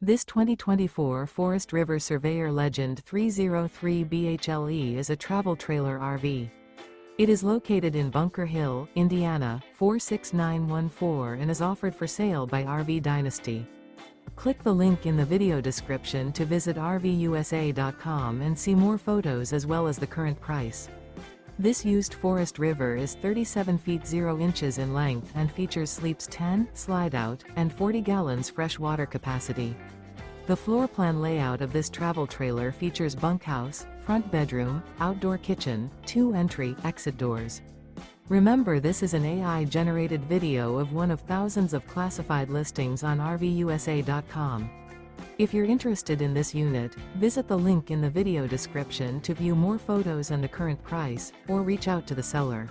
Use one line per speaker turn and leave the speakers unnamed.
This 2024 Forest River Surveyor Legend 303 BHLE is a travel trailer RV. It is located in Bunker Hill, Indiana, 46914 and is offered for sale by RV Dynasty. Click the link in the video description to visit RVUSA.com and see more photos as well as the current price. This used Forest River is 37 feet 0 inches in length and features sleeps 10, Slideout, and 40 gallons fresh water capacity. The floor plan layout of this travel trailer features bunkhouse, front bedroom, outdoor kitchen, 2 entry/exit doors. Remember, this is an AI-generated video of one of thousands of classified listings on RVUSA.com. If you're interested in this unit, visit the link in the video description to view more photos and the current price, or reach out to the seller.